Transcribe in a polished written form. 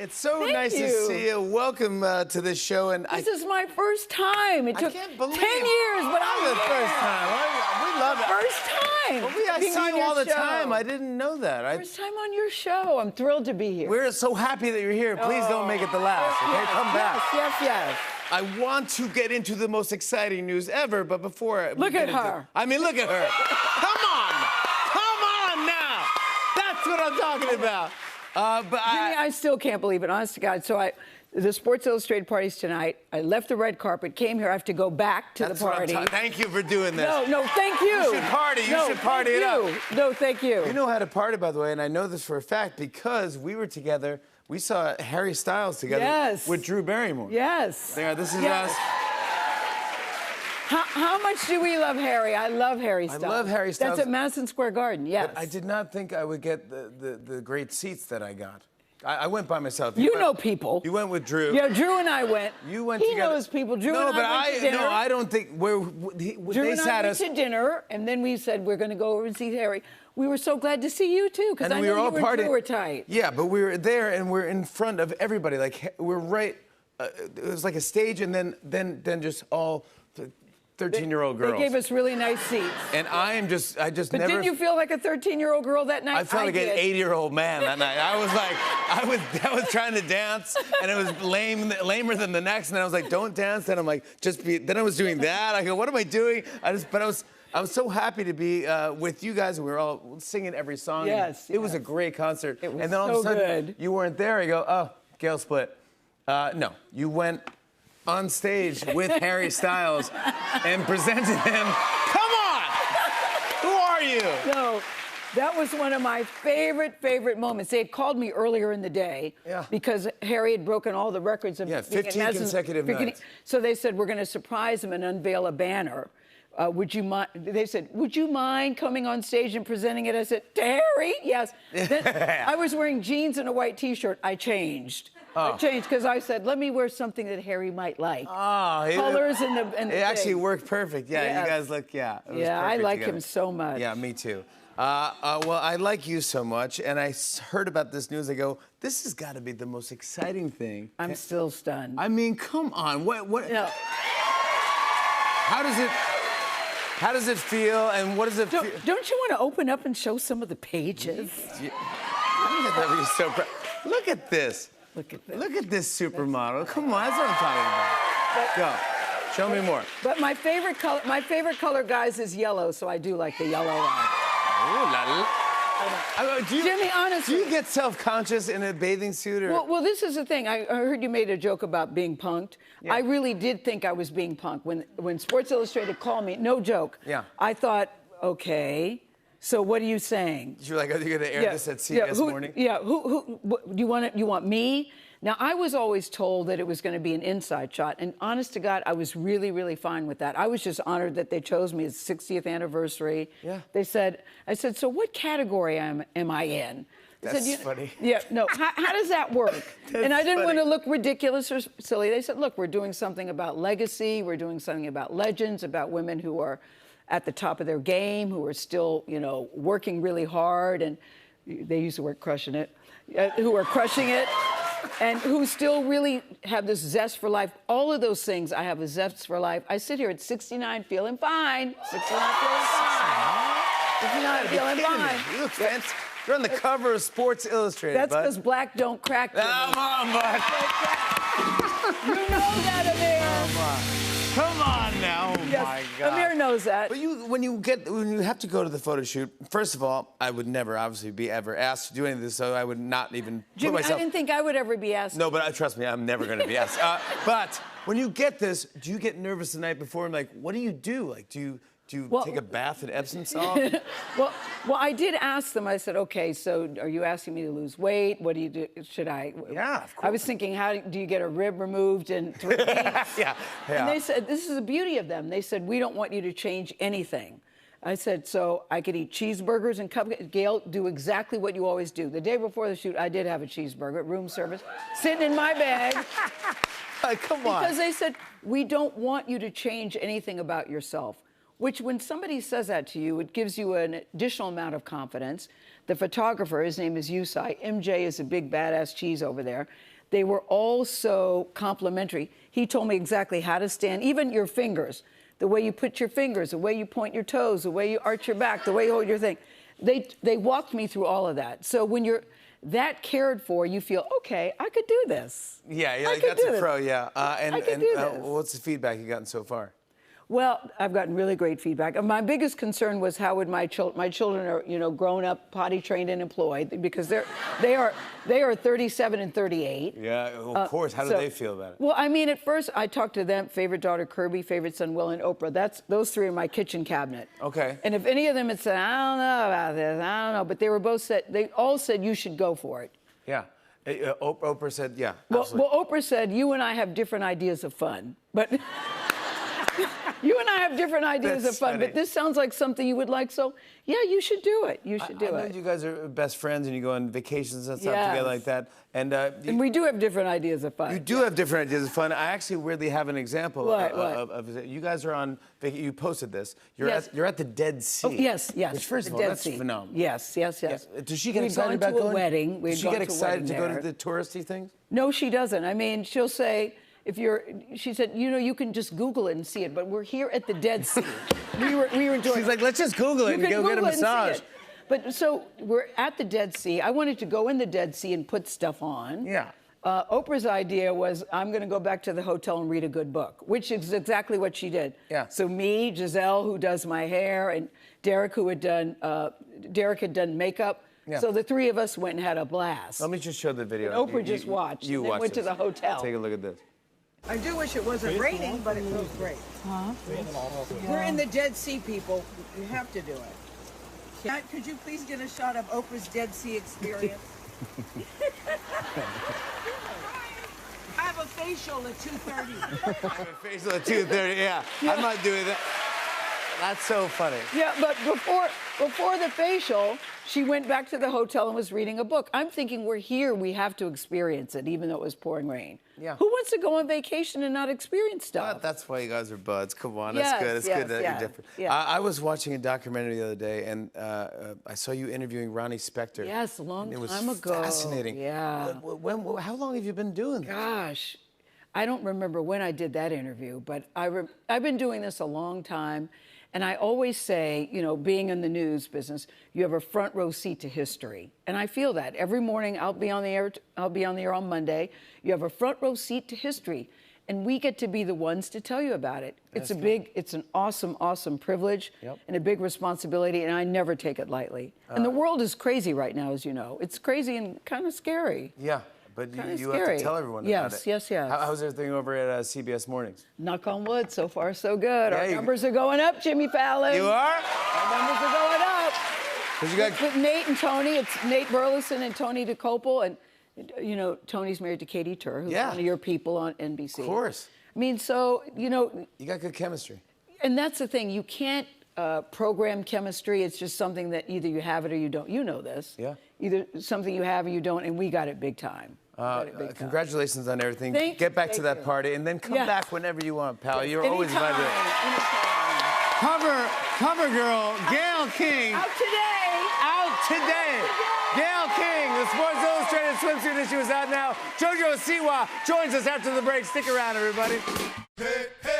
It's so Thank nice you. to see you. Welcome to this show. And This is my first time. It took 10 can't believe years, but I'm the here. first time. We love it. First time. I being see on you your all the show. time. I didn't know that. First time on your show. I'm thrilled to be here. We're so happy that you're here. Please don't make it the last. Okay, Yes, come back. Yes. I want to get into the most exciting news ever, but before Look at her. Look at her. Come on now. That's what I'm talking about. Jimmy, I still can't believe it, honest to God. So the Sports Illustrated party's tonight. I left the red carpet, came here. I have to go back to the party. Thank you for doing this. No, thank you. You should party. You should party it up. No, thank you. You know how to party, by the way, and I know this for a fact because we were together. We saw Harry Styles together with Drew Barrymore. Yes. There, this is us. How much do we love Harry? I love Harry Styles. I love Harry Styles. That's at Madison Square Garden, yes. But I did not think I would get the great seats that I got. I went by myself. You know people. You went with Drew. Yeah, Drew and I went. You went he together. He knows people. Drew and I went to dinner. No, I don't think. Drew They and sat I us. went to dinner, and then we said we're going to go over and see Harry. We were so glad to see you, too, because I know you and Drew were tight. Yeah, but we were there, and we're in front of everybody. Like, we're right. It was like a stage, and then just all 13-year-old girls. They gave us really nice seats. And I just But never. didn't you feel like a 13-year-old girl that night? I felt like an 80-year-old man that night. I was trying to dance, and it was lamer than the next. And I was like, don't dance. Then I'm like, Then I was doing that. I go, what am I doing? I was so happy to be with you guys. We were all singing every song. Yes. It was a great concert. It was and then all so of a sudden, good. you weren't there. I go, oh, Gail split. No, you went on stage with Harry Styles and presented him. Come on! Who are you? No, that was one of my favorite moments. They had called me earlier in the day because Harry had broken all the records of 15 consecutive nights. So they said, we're going to surprise him and unveil a banner. Would you mind? They said, would you mind coming on stage and presenting it? I said, to Harry? Yes. Then I was wearing jeans and a white T-shirt. I changed. I changed because I said, let me wear something that Harry might like. Colors and the It actually worked perfect. Yeah, you guys look, it was I like together. him so much. Yeah, me too. Well, I like you so much, and I heard about this news. I go, this has got to be the most exciting thing. I'm still stunned. I mean, come on. What? No. How does it feel, and what does it feel? Don't you want to open up and show some of the pages? Look at this. Look at this. Look at this supermodel. Come on, that's what I'm talking about. Go. Show me more. But my favorite color, guys, is yellow, so I do like the yellow one. Ooh, la, la. Jimmy, honestly. Do you get self-conscious in a bathing suit? Or? Well, this is the thing. I heard you made a joke about being punked. Yeah. I really did think I was being punked. When Sports Illustrated called me, no joke. Yeah. I thought, okay, so what are you saying? You're like, are you going to air this at CBS Morning? Yeah, who do you want me? Now, I was always told that it was going to be an inside shot, and honest to God, I was really fine with that. I was just honored that they chose me as 60th anniversary. Yeah. I said, so what category am I in? That's funny. Yeah, no, how does that work? And I didn't want to look ridiculous or silly. They said, look, we're doing something about legacy, we're doing something about legends, about women who are at the top of their game, who are still, working really hard, and they use the word crushing it, who are crushing it. And who still really have this zest for life. All of those things, I have a zest for life. I sit here at 69 feeling fine. 69 feeling fine. 69 feeling fine. You look fancy. You're on the cover of Sports Illustrated, That's because black don't crack. Come on, bud. You know that, Amir. Come on now. Oh, yes, my God. Amir knows that. But when you have to go to the photo shoot, first of all, I would never obviously be ever asked to do any of this, so I would not even Jimmy, put myself. I didn't think I would ever be asked. No, but trust me, I'm never going to be asked. But when you get this, do you get nervous the night before? And like, what do you do? Like, do you take a bath in Epsom salt? well, I did ask them. I said, okay, so are you asking me to lose weight? What do you do? Should I? Yeah, of course. I was thinking, how do you get a rib removed in 3 weeks? yeah. And they said, this is the beauty of them. They said, we don't want you to change anything. I said, so I could eat cheeseburgers and cupcakes. Gail, do exactly what you always do. The day before the shoot, I did have a cheeseburger, room service, sitting in my bag. Come on. Because they said, we don't want you to change anything about yourself. which when somebody says that to you, it gives you an additional amount of confidence. The photographer, his name is Yusai. MJ is a big badass cheese over there. They were all so complimentary. He told me exactly how to stand, even your fingers, the way you put your fingers, the way you point your toes, the way you arch your back, the way you hold your thing. They walked me through all of that. So when you're that cared for, you feel, okay, I could do this. Yeah, I like could that's do a this. pro, yeah. I could do this. What's the feedback you've gotten so far? Well, I've gotten really great feedback. My biggest concern was how would my children are, you know, grown up, potty trained and employed, because they are 37 and 38. Yeah, of course. How do they feel about it? Well, I mean, at first I talked to them, favorite daughter Kirby, favorite son Will, and Oprah. Those three are my kitchen cabinet. Okay. And if any of them had said, I don't know about this, I don't know, but they all said you should go for it. Yeah. Oprah said, yeah, Well, absolutely. Oprah said, you and I have different ideas of fun, but you and I have different ideas That's of fun, funny. but this sounds like something you would like, so yeah, you should do it. You should do I know it. you guys are best friends and you go on vacations and stuff Yes. together like that. And And we do have different ideas of fun. you do have different ideas of fun. I actually weirdly have an example What? of you guys are on. You posted this. You're at the Dead Sea. Oh, yes. Which first the of all, Dead that's Sea. phenomenal. Yes. Yeah. Does she get We'd excited gone about to going? a wedding. We'd Does she gone get to a excited to wedding go to there. the touristy things? No, she doesn't. I mean, she'll say, she said, you know, you can just Google it and see it, but we're here at the Dead Sea. we were doing. She's like, let's just Google it You and can go get a Google it and see massage. it. But so we're at the Dead Sea. I wanted to go in the Dead Sea and put stuff on. Yeah. Oprah's idea was, I'm going to go back to the hotel and read a good book, which is exactly what she did. Yeah. So me, Giselle, who does my hair, and Derek, who had done makeup. Yeah. So the three of us went and had a blast. Let me just show the video. And Oprah just watched You and then watched went to this. the hotel. Take a look at this. I do wish it wasn't raining, but it feels great. We're in the Dead Sea, people. You have to do it. Matt, could you please get a shot of Oprah's Dead Sea experience? I have a facial at 2:30. Facial at 2:30. Yeah, I'm not doing that. That's so funny. Yeah, but before the facial, she went back to the hotel and was reading a book. I'm thinking, we're here, we have to experience it, even though it was pouring rain. Yeah. Who wants to go on vacation and not experience stuff? That's why you guys are buds. Come on, Yes, that's good. It's yes, good that yeah, you're different. yeah. I was watching a documentary the other day, and I saw you interviewing Ronnie Spector. Yes, a long And time ago. It was fascinating. Yeah. How long have you been doing this? Gosh, I don't remember when I did that interview, but I've been doing this a long time. And I always say, you know, being in the news business, you have a front row seat to history. And I feel that. Every morning I'll be on the air on Monday. You have a front row seat to history. And we get to be the ones to tell you about it. It's an awesome, awesome privilege and a big responsibility, and I never take it lightly. And the world is crazy right now, as you know. It's crazy and kind of scary. Yeah, but Kinda you have scary. to tell everyone Yes, about it. yes, yes. How's everything over at CBS Mornings? Knock on wood, so far so good. Yeah, Our you- numbers are going up, Jimmy Fallon. You are? Our numbers are going up. 'Cause you got With Nate and Tony, it's Nate Burleson and Tony DeCopel, and you know Tony's married to Katie Tur, who's one of your people on NBC. Of course. I mean, so you know, You got good chemistry. and that's the thing. You can't program chemistry. It's just something that either you have it or you don't. You know this. Yeah. Either something you have or you don't, and we got it big time. Got it big time. Congratulations on everything. Thank Get back you, to thank that you. party, and then come Yes. back whenever you want, pal. You're always Anytime, invited. anytime. Cover girl, Gayle King. Out today. Out today. Gayle King, the Sports Illustrated swimsuit issue is out now. Jojo Siwa joins us after the break. Stick around, everybody. Hey, hey.